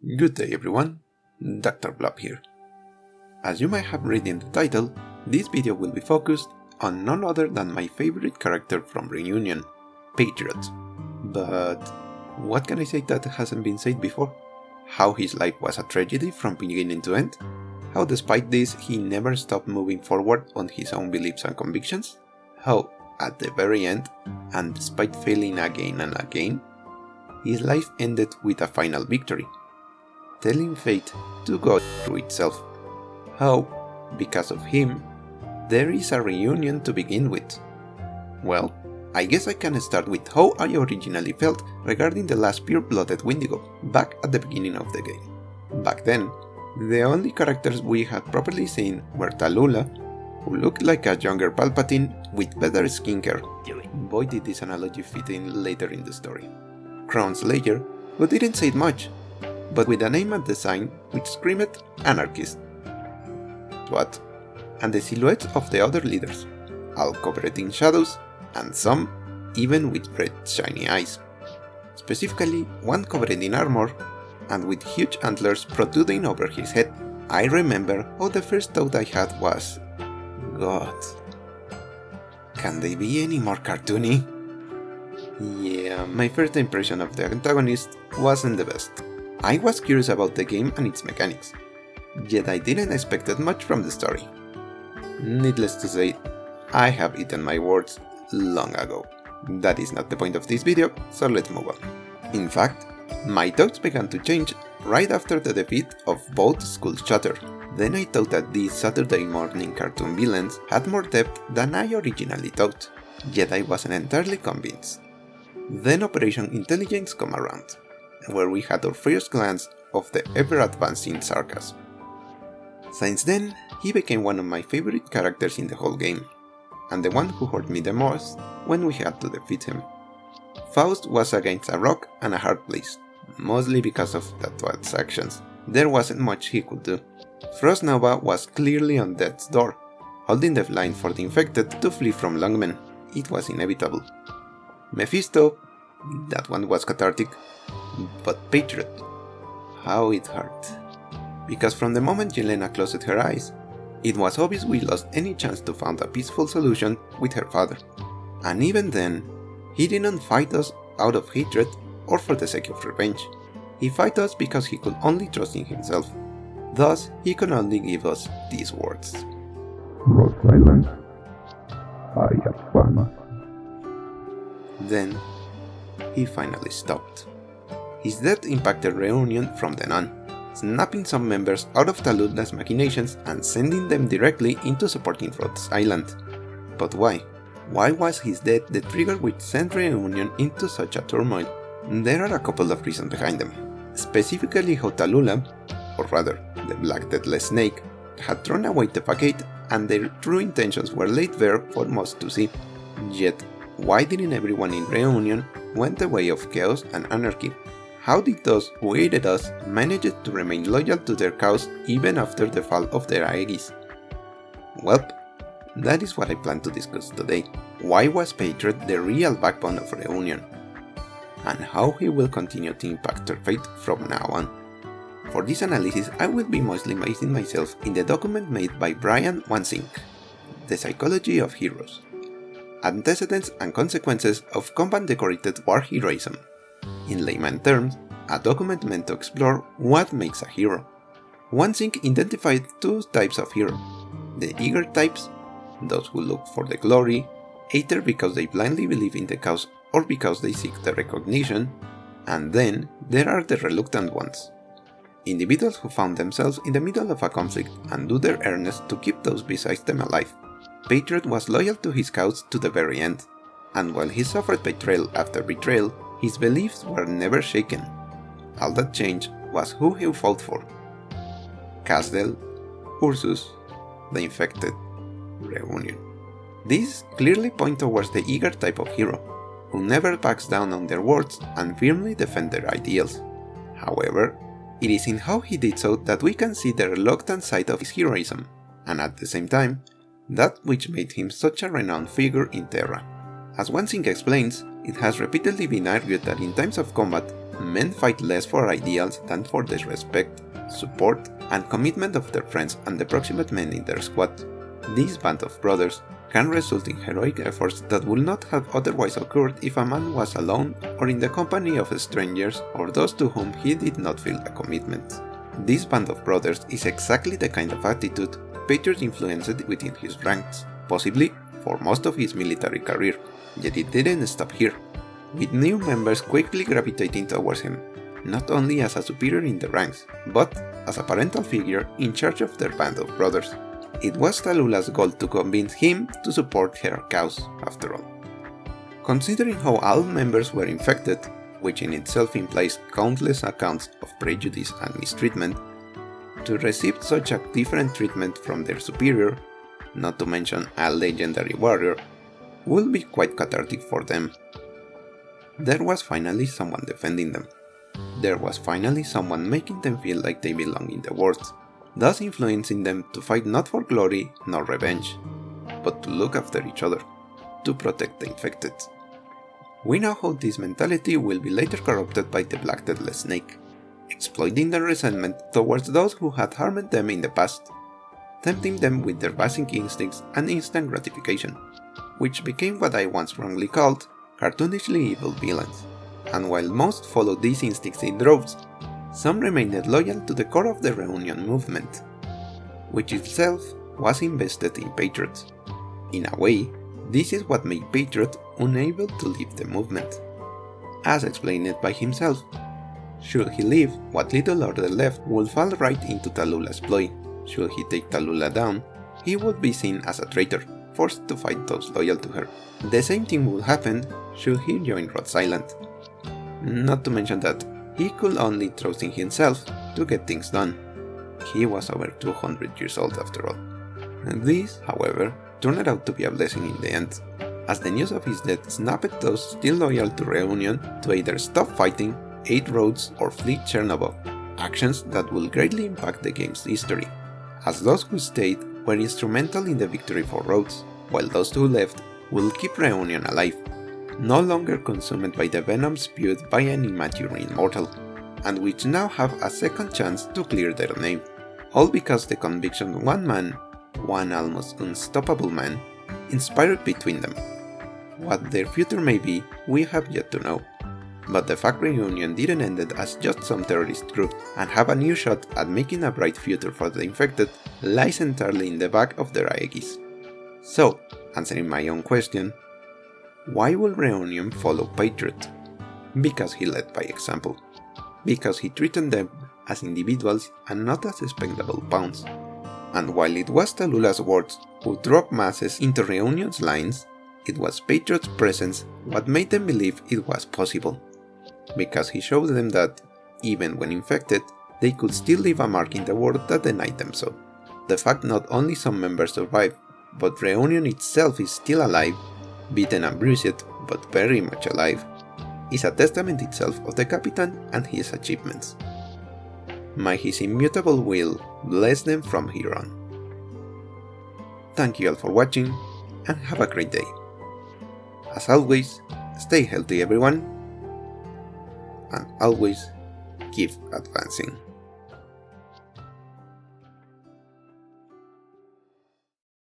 Good day everyone, Dr. Blob here. As you might have read in the title, this video will be focused on none other than my favorite character from Reunion, Patriot. But what can I say that hasn't been said before? How his life was a tragedy from beginning to end? How despite this he never stopped moving forward on his own beliefs and convictions? How, at the very end, and despite failing again and again, his life ended with a final victory, telling fate to go through itself. How, because of him, there is a reunion to begin with. Well, I guess I can start with how I originally felt regarding the last pure-blooded Wendigo back at the beginning of the game. Back then, the only characters we had properly seen were Tallulah, who looked like a younger Palpatine with better skincare. Boy did this analogy fit in later in the story. Crown Slayer, who didn't say much, but with a name and design which screamed anarchist. What? And the silhouettes of the other leaders, all covered in shadows, and some even with red shiny eyes. Specifically, one covered in armor, and with huge antlers protruding over his head. I remember how the first thought I had was, God, can they be any more cartoony? Yeah, my first impression of the antagonist wasn't the best. I was curious about the game and its mechanics, yet I didn't expect much from the story. Needless to say, I have eaten my words long ago. That is not the point of this video, so let's move on. In fact, my thoughts began to change right after the defeat of both schools Shatter. Then I thought that these Saturday morning cartoon villains had more depth than I originally thought, yet I wasn't entirely convinced. Then Operation Intelligence come around, where we had our first glance of the ever-advancing sarcasm. Since then, he became one of my favorite characters in the whole game, and the one who hurt me the most when we had to defeat him. Faust was against a rock and a hard place, mostly because of Datuat's actions. There wasn't much he could do. Frost Nova was clearly on death's door, holding the line for the infected to flee from Lungmen. It was inevitable. Mephisto, that one was cathartic, but Patriot, how it hurt. Because from the moment Yelena closed her eyes, it was obvious we lost any chance to find a peaceful solution with her father. And even then, he didn't fight us out of hatred or for the sake of revenge. He fought us because he could only trust in himself. Thus, he could only give us these words. Rose Island, I have fun. Then, he finally stopped. His death impacted Reunion from then on, snapping some members out of Tallulah's machinations and sending them directly into supporting Rhodes Island. But why? Why was his death the trigger which sent Reunion into such a turmoil? There are a couple of reasons behind them. Specifically how Tallulah, or rather the Black Deathless Snake, had thrown away the facade and their true intentions were laid bare for most to see. Yet, why didn't everyone in Reunion went the way of chaos and anarchy? How did those who aided us manage to remain loyal to their cause even after the fall of their Aegis? Well, that is what I plan to discuss today. Why was Patriot the real backbone of Reunion? And how he will continue to impact their fate from now on. For this analysis, I will be mostly basing myself in the document made by Brian Wansink, The Psychology of Heroes. Antecedents and Consequences of Combat-Decorated War Heroism. In layman terms, a document meant to explore what makes a hero. Wansink identified two types of hero. The eager types, those who look for the glory, either because they blindly believe in the cause or because they seek the recognition, and then there are the reluctant ones. Individuals who found themselves in the middle of a conflict and do their earnest to keep those beside them alive. Patriot was loyal to his cause to the very end, and while he suffered betrayal after betrayal, his beliefs were never shaken. All that changed was who he fought for. Casdell, Ursus, the infected, Reunion. These clearly point towards the eager type of hero, who never backs down on their words and firmly defend their ideals. However, it is in how he did so that we can see the reluctant side of his heroism, and at the same time, that which made him such a renowned figure in Terra. As Wansink explains, it has repeatedly been argued that in times of combat, men fight less for ideals than for the respect, support, and commitment of their friends and the proximate men in their squad. This band of brothers can result in heroic efforts that would not have otherwise occurred if a man was alone or in the company of strangers or those to whom he did not feel a commitment. This band of brothers is exactly the kind of attitude Patriot influenced within his ranks, possibly for most of his military career, yet it didn't stop here, with new members quickly gravitating towards him, not only as a superior in the ranks, but as a parental figure in charge of their band of brothers. It was Tallulah goal to convince him to support her cause, after all. Considering how all members were infected, which in itself implies countless accounts of prejudice and mistreatment, to receive such a different treatment from their superior, not to mention a legendary warrior, will be quite cathartic for them. There was finally someone defending them. There was finally someone making them feel like they belong in the world, thus influencing them to fight not for glory nor revenge, but to look after each other, to protect the infected. We know how this mentality will be later corrupted by the Black Deathless Snake, exploiting their resentment towards those who had harmed them in the past, tempting them with their basic instincts and instant gratification, which became what I once wrongly called cartoonishly evil villains. And while most followed these instincts in droves, some remained loyal to the core of the Reunion movement, which itself was invested in Patriots. In a way, this is what made Patriot unable to leave the movement. As explained by himself, should he leave, what little order left would fall right into Tallulah's ploy. Should he take Tallulah down, he would be seen as a traitor, forced to fight those loyal to her. The same thing would happen should he join Rhodes Island. Not to mention that he could only trust in himself to get things done. He was over 200 years old after all. And this, however, turned out to be a blessing in the end, as the news of his death snapped those still loyal to Reunion to either stop fighting, aid Rhodes, or flee Chernobyl, actions that will greatly impact the game's history, as those who stayed were instrumental in the victory for Rhodes, while those who left will keep Reunion alive, no longer consumed by the venom spewed by an immature immortal, and which now have a second chance to clear their name, all because the conviction one man, one almost unstoppable man, inspired between them. What their future may be, we have yet to know, but the fact Reunion didn't end as just some terrorist group and have a new shot at making a bright future for the infected lies entirely in the back of their Aegis. So, answering my own question, why will Reunion follow Patriot? Because he led by example. Because he treated them as individuals and not as expendable pawns. And while it was Tallulah's words who drove masses into Reunion's lines, it was Patriot's presence what made them believe it was possible. Because he showed them that, even when infected, they could still leave a mark in the world that denied them so. The fact not only some members survived, but Reunion itself is still alive, beaten and bruised, but very much alive, is a testament itself of the Capitan and his achievements. May his immutable will bless them from here on. Thank you all for watching, and have a great day. As always, stay healthy everyone, and always keep advancing.